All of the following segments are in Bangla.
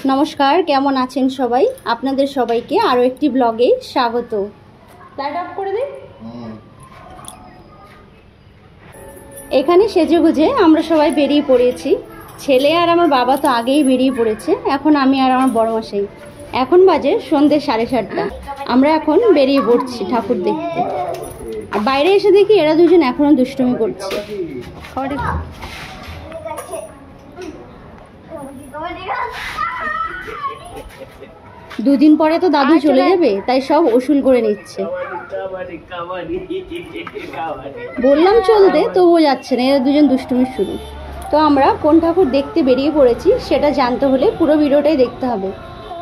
নমস্কার, কেমন আছেন সবাই? আপনাদের সবাইকে আরও একটি ব্লগে স্বাগত। লাইট অফ করে দিন। এখানে সেজেগুজে আমরা সবাই বেরিয়ে পড়েছি। ছেলে আর আমার বাবা তো আগেই বেরিয়ে পড়েছে, এখন আমি আর আমার বড় মশাই। এখন বাজে সন্ধ্যে 7:30। আমরা এখন বেরিয়ে পড়ছি ঠাকুর দেখতে। আর বাইরে এসে দেখি এরা দুজন এখনো দুষ্টুমি করছে। দুদিন পরে তো দাদু চলে যাবে, তাই সব ওসুল করে নিচ্ছে। বললাম চলতে, তবুও যাচ্ছে না, এরা দুজন দুষ্টুমি শুরু। তো আমরা কোন ঠাকুর দেখতে বেরিয়ে পড়েছি সেটা জানতে হলে পুরো ভিডিওটাই দেখতে হবে।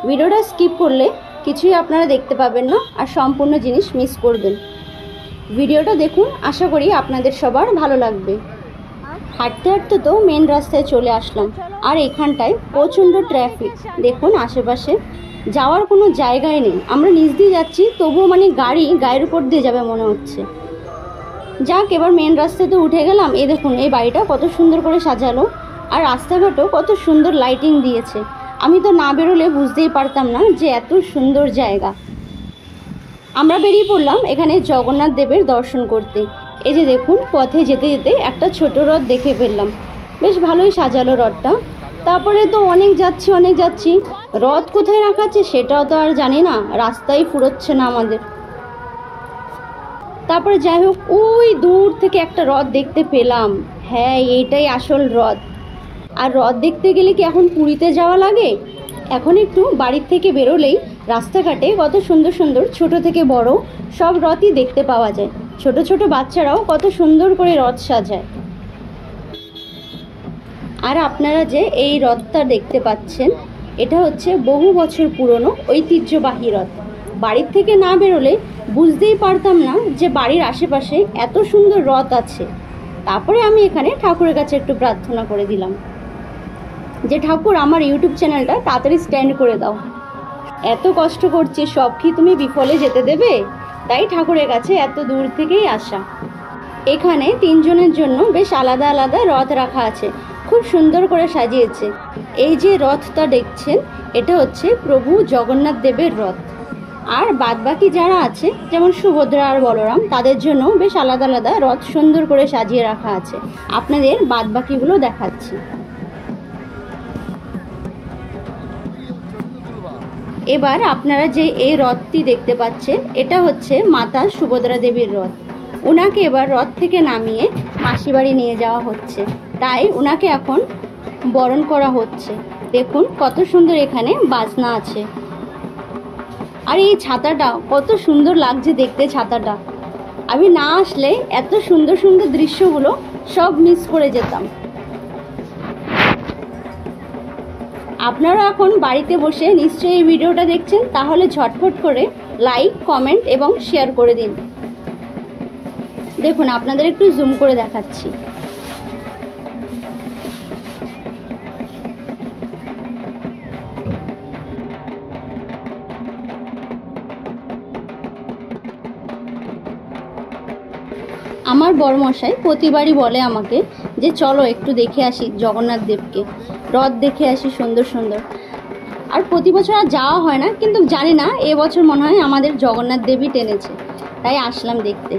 ভিডিওটা স্কিপ করলে কিছুই আপনারা দেখতে পাবেন না আর সম্পূর্ণ জিনিস মিস করবেন। ভিডিওটা দেখুন, আশা করি আপনাদের সবার ভালো লাগবে। হাঁটতে হাঁটতে তো মেন রাস্তায় চলে আসলাম, আর এখানটায় প্রচণ্ড ট্রাফিক। দেখুন আশেপাশে যাওয়ার কোনো জায়গায় নেই। আমরা নিচ দিয়ে যাচ্ছি, তবুও গাড়ি গায়ের উপর দিয়ে যাবে মনে হচ্ছে। যাক, এবার মেন রাস্তাতে উঠে গেলাম। এই দেখুন, এই বাড়িটা কত সুন্দর করে সাজালো, আর রাস্তাঘাটও কত সুন্দর লাইটিং দিয়েছে। আমি তো না বেরোলে বুঝতেই পারতাম না যে এত সুন্দর জায়গা। আমরা বেরিয়ে পড়লাম এখানে জগন্নাথ দেবের দর্শন করতে। এই যে দেখুন, পথে যেতে যেতে একটা ছোট রথ দেখে ফেললাম। বেশ ভালোই সাজালো রথটা। তারপরে তো অনেক যাচ্ছি, রথ কোথায় রাখা আছে সেটাও তো আর জানি না, রাস্তাই ফুরোচ্ছে না আমাদের। তারপরে যাই হোক, ওই দূর থেকে একটা রথ দেখতে পেলাম। হ্যাঁ, এইটাই আসল রথ। আর রথ দেখতে গেলে কি এখন পুরীতে যাওয়া লাগে? এখন একটু বাড়ির থেকে বেরোলেই রাস্তাঘাটে কত সুন্দর সুন্দর ছোট থেকে বড় সব রথই দেখতে পাওয়া যায়। ছোট ছোট বাচ্চারাও কত সুন্দর করে রথ সাজায়। আর আপনারা যে এই রথটা দেখতে পাচ্ছেন, এটা হচ্ছে বহু বছর পুরনো ঐতিহ্যবাহী রথ। বাড়ির থেকে না বেরোলে বুঝতেই পারতাম না যে বাড়ির আশেপাশে এত সুন্দর রথ আছে। তারপরে আমি এখানে ঠাকুরের কাছে একটু প্রার্থনা করে দিলাম যে ঠাকুর, আমার ইউটিউব চ্যানেলটা তাড়াতাড়ি স্ট্যান্ড করে দাও। এত কষ্ট করছি, সব কি তুমি বিফলে যেতে দেবে? তাই ঠাকুরের কাছে এত দূর থেকেই আসা। এখানে 3 জনের জন্য বেশ আলাদা আলাদা রথ রাখা আছে, খুব সুন্দর করে সাজিয়েছে। এই যে রথটা দেখছেন, এটা হচ্ছে প্রভু জগন্নাথ দেবের রথ। আর বাদবাকি যারা আছে, যেমন সুভদ্রা আর বলরাম, তাদের জন্য বেশ আলাদা আলাদা রথ সুন্দর করে সাজিয়ে রাখা আছে। আপনাদের বাদবাকিগুলো দেখাচ্ছি। এবার আপনারা যে এই রথটি দেখতে পাচ্ছেন, এটা হচ্ছে মাতা সুভদ্রা দেবীর রথ। ওনাকে এবার রথ থেকে নামিয়ে মাসি বাড়ি নিয়ে যাওয়া হচ্ছে, তাই ওনাকে এখন বরণ করা হচ্ছে। দেখুন কত সুন্দর এখানে বাজনা আছে। আর এই ছাতাটা কত সুন্দর লাগছে দেখতে। ছাতাটা আমি না আসলে এত সুন্দর সুন্দর দৃশ্যগুলো সব মিস করে যেতাম। আপনারা এখন বাড়িতে বসে নিশ্চয়ই এই ভিডিওটা দেখছেন, তাহলে ঝটফট করে লাইক, কমেন্ট এবং শেয়ার করে দিন। দেখুন আপনাদের একটু জুম করে দেখাচ্ছি। আমার বড়মশাই প্রতিবারই বলে আমাকে যে চলো একটু দেখে আসি জগন্নাথ দেবকে, রথ দেখে আসি সুন্দর সুন্দর। আর প্রতি বছর আর যাওয়া হয় না, কিন্তু জানি না এবছর মনে হয় আমাদের জগন্নাথ দেবই টেনেছে, তাই আসলাম দেখতে।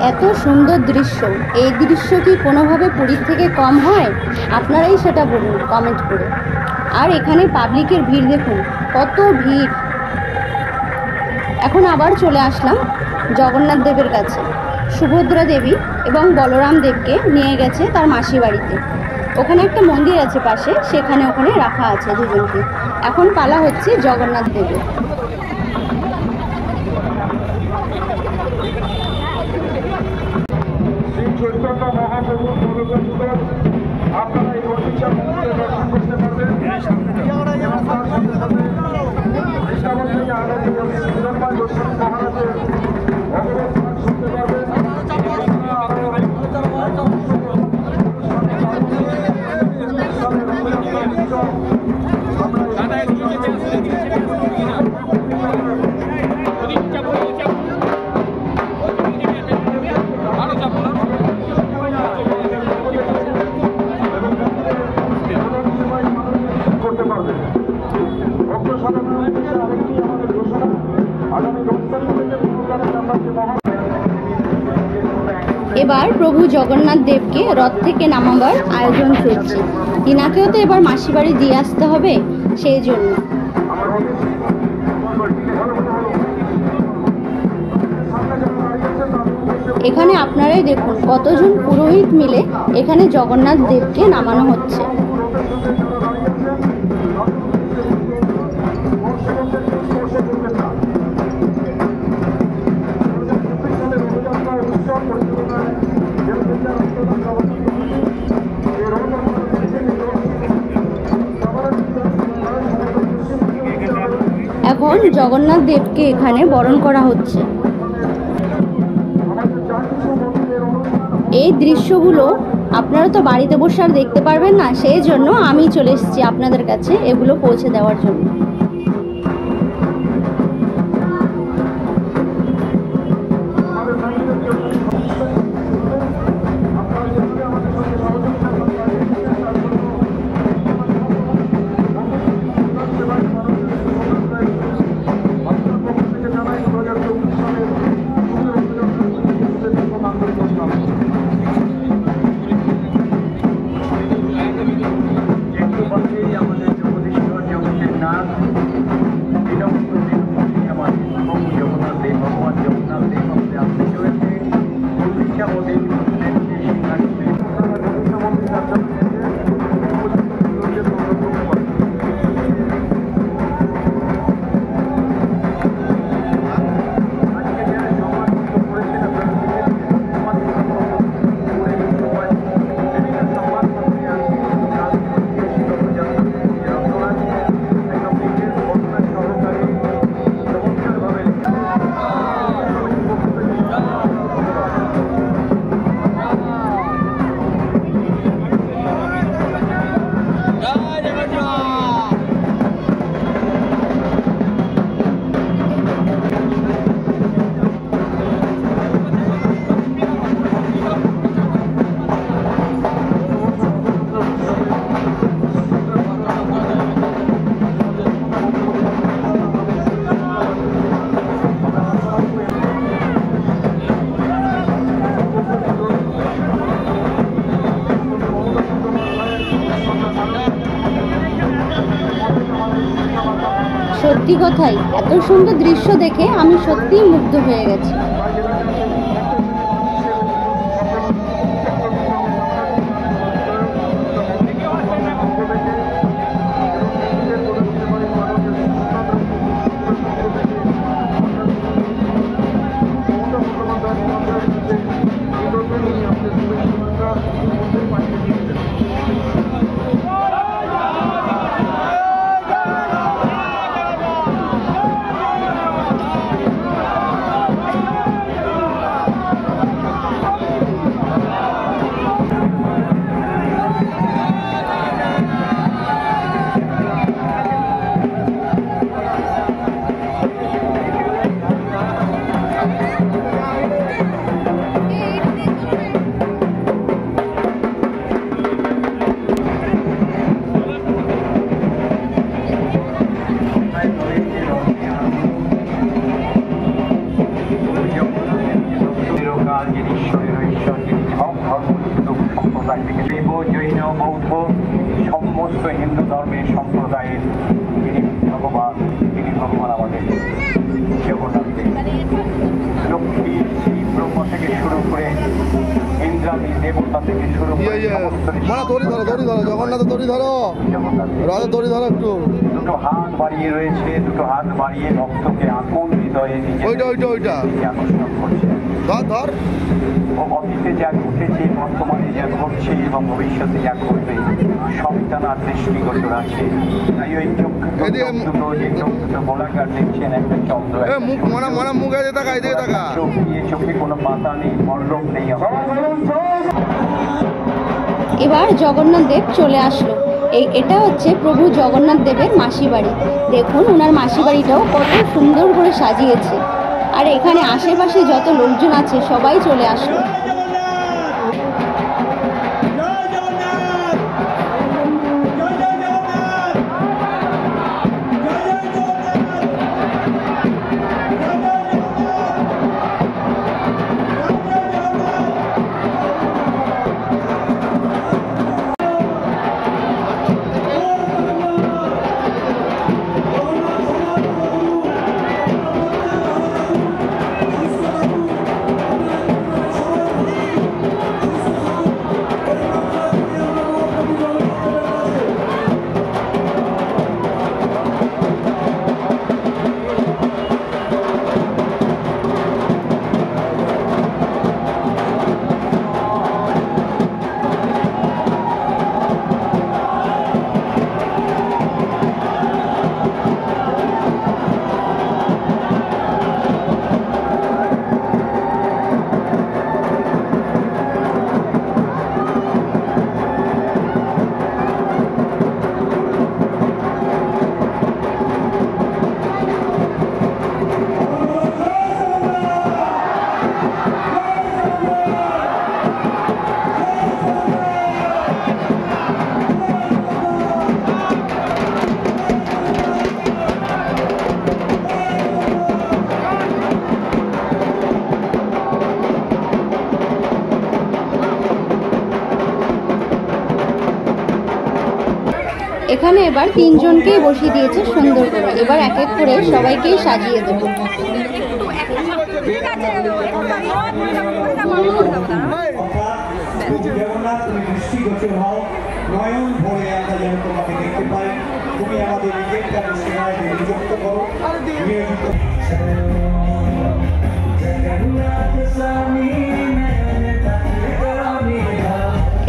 এত সুন্দর দৃশ্য, এই দৃশ্য কি কোনোভাবে পুরীর থেকে কম হয়? আপনারাই সেটা বলুন কমেন্ট করে। আর এখানে পাবলিকের ভিড় দেখুন, কত ভিড়। এখন আবার চলে আসলাম জগন্নাথ দেবের কাছে। সুভদ্রা দেবী এবং বলরাম দেবকে নিয়ে গেছে তার মাসি বাড়িতে। ওখানে একটা মন্দির আছে পাশে, ওখানে রাখা আছে দুজনকে। এখন পালা হচ্ছে জগন্নাথ দেবের। আপনারা এই প্রতীক্ষা মন্দিরে দর্শন করতে পারবেন। এবার প্রভু জগন্নাথ দেবকে রথ থেকে নামাবার আয়োজন চলছে। তিনাকেও তো এবার মাসি বাড়ি দিয়ে আসতে হবে, সেই জন্য। এখানে আপনারাই দেখুন কতজন পুরোহিত মিলে এখানে জগন্নাথ দেবকে নামানো হচ্ছে। এখন জগন্নাথ দেবকে এখানে বরণ করা হচ্ছে। এই দৃশ্যগুলো আপনারা তো বাড়িতে বসে আর দেখতে পারবেন না, সেই জন্য আমি চলে এসেছি আপনাদের কাছে এগুলো পৌঁছে দেওয়ার জন্য। সত্যি কথাই এত সুন্দর দৃশ্য দেখে আমি সত্যিই মুগ্ধ হয়ে গেছি। জৈন বৌদ্ধ সমস্ত হিন্দু ধর্মের সম্প্রদায়ের তিনি ভগবান আমাদের জগন্নাথ দেব। লক্ষ্মী শ্রী ব্রহ্ম থেকে শুরু করে ইন্দ্রাণী দেবতা থেকে শুরু করে একটু দুটো হাত বাড়িয়ে রয়েছে, দুটো হাত বাড়িয়ে ভক্তকে আপন হৃদয়ে আকর্ষণ করছে। ও অতীতে যা ঘটেছে, বর্তমানে যা ঘটছে এবং ভবিষ্যতে যা ঘটবে সবই তার দৃষ্টিগোচর আছে। তাই ওই দুটো গোলাকার দেখছেন, একটা চন্দ্র, চোখে কোনো পাতা নেই, মণ্ডপ নেই। এবার জগন্নাথ দেব চলে আসলো। এটা হচ্ছে প্রভু জগন্নাথ দেবের মাসি বাড়ি। দেখুন ওনার মাসি বাড়িটাও কত সুন্দর করে সাজিয়েছে। আর এখানে আশেপাশে যত লোকজন আছে সবাই চলে আসলো। এখানে এবার তিনজনকেই বসিয়ে দিয়েছে সুন্দর করে। এবার এক এক করে সবাইকেই সাজিয়ে দেবো।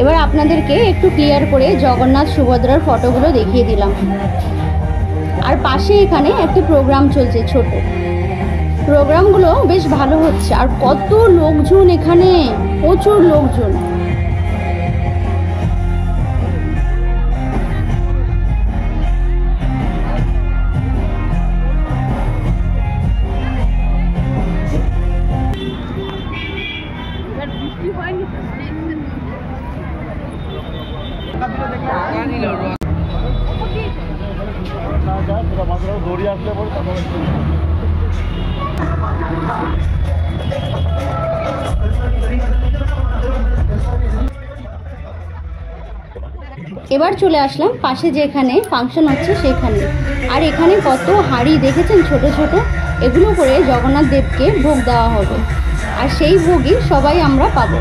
এবার আপনাদেরকে একটু ক্লিয়ার করে জগন্নাথ সুভদ্রার ফটোগুলো দেখিয়ে দিলাম। আর পাশে এখানে একটা প্রোগ্রাম চলছে ছোট। প্রোগ্রামগুলো বেশ ভালো হচ্ছে। আর কত লোকজন এখানে, প্রচুর লোকজন। এবার চলে আসলাম পাশে যেখানে ফাংশন হচ্ছে সেখানে। আর এখানে কত হাঁড়ি দেখেছেন ছোট ছোট, এগুলো করে জগন্নাথ দেবকে ভোগ দেওয়া হবে। আর সেই ভোগই সবাই আমরা পাবো।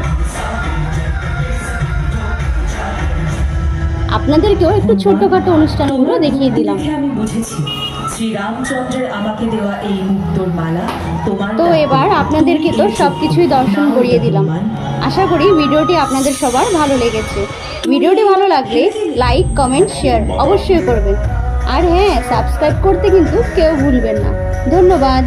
আপনাদেরকেও একটু ছোটখাটো অনুষ্ঠানগুলো দেখিয়ে দিলাম। আমি বুঝেছি শ্রীরামচন্দ্রের আমাকে দেওয়া এই মুক্তোর মালা তোমার। তো এবার আপনাদেরকে তো সবকিছুই দর্শন করিয়ে দিলাম। আশা করি ভিডিওটি আপনাদের সবার ভালো লেগেছে। ভিডিওটি ভালো লাগলে লাইক, কমেন্ট, শেয়ার অবশ্যই করবেন। আর হ্যাঁ, সাবস্ক্রাইব করতে কিন্তু কেউ ভুলবেন না। ধন্যবাদ।